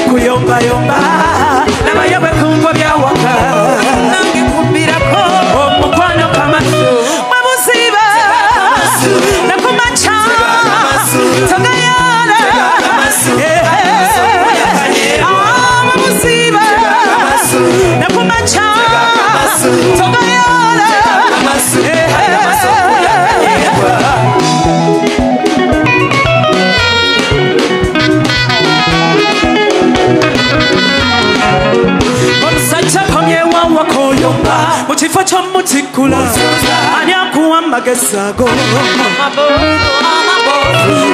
Kuyomba yomba nabayobe kumva byawaka nange kumbirako omukwano kamaso mabuziba nakumacha tagayala mabuziba nakumacha tagayala Muchifo chomutikula anyakuwa magesago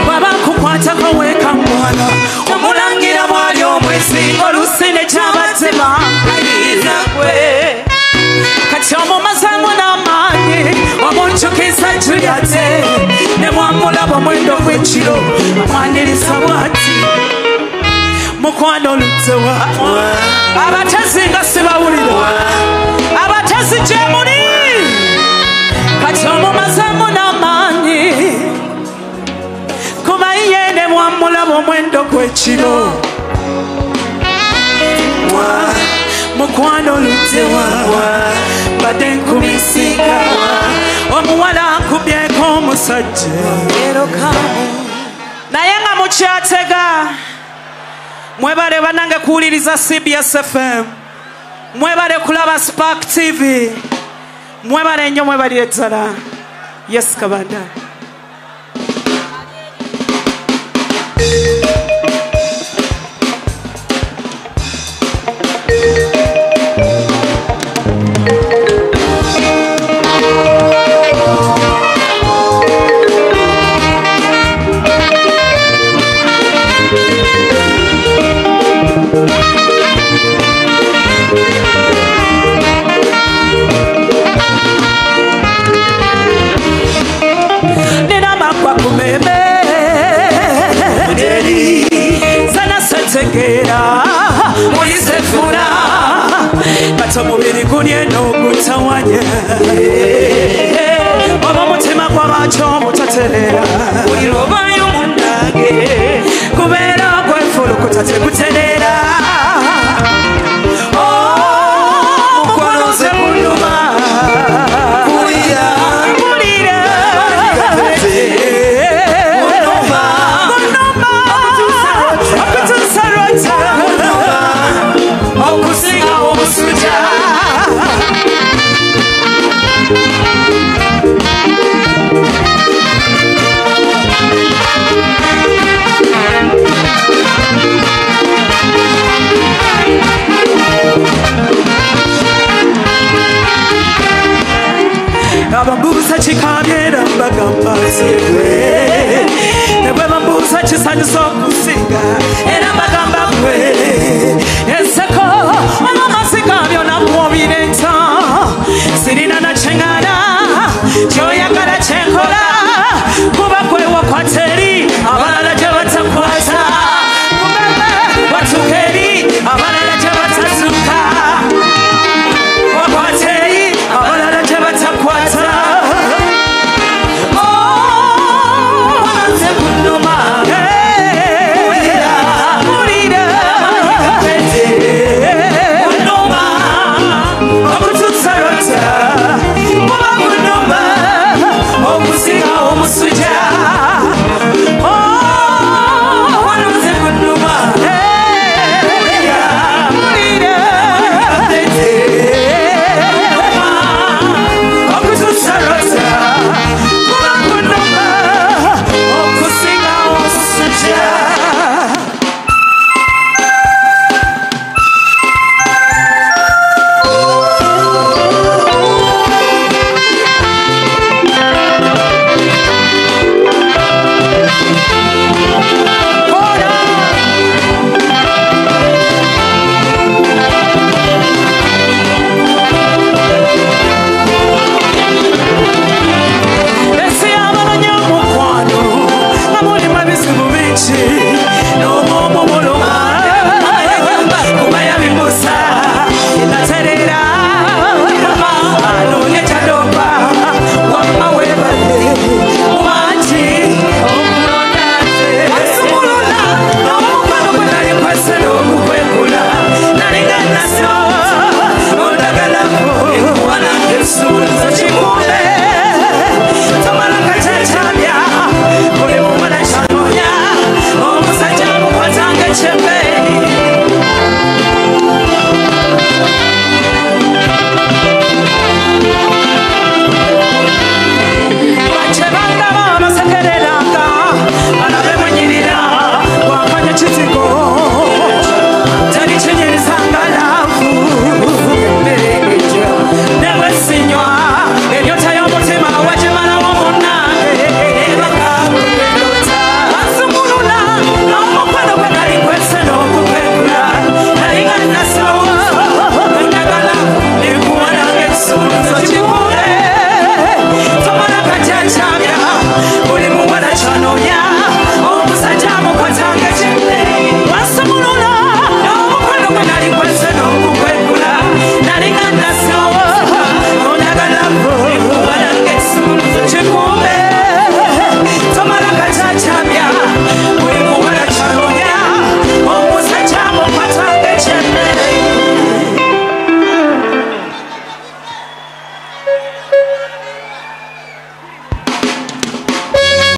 baba kukwata kaweka mwana omulangira mwali omwesi olusene chabatema ayiza kwe kati omumazamu n'amaanyi omunchukiza Juliate ne mwamulaba mwendo gw'ekiro amwaniriza bwati mukwano lutewa abatazinga sibawulira abatezi gyemuli kati omumazamu n'amaanyi kumayiye ne mwamulaba omwendo gw'ekiro mukwano lutewa badde nkubisinga omuwala akubyeko omusajja naye nga mukyatega mwebale banange kuwuliriza CBS FM mwebale kulaba Spark TV mwebale nnyo mwebalire ddala Yes Kabanda omubiri gulye n'ogutawanya oba mutima gw'abakyo mutaterera buli lwobayo munange kubeera gwefulukuta teguterera mukwano ze kunyuma kulira okutuusa lwota okusinga obusuja abambuuza kikabyera mbagamba siegwe nebwe bambuuza kisanyusa okusinga era mbagamba gwe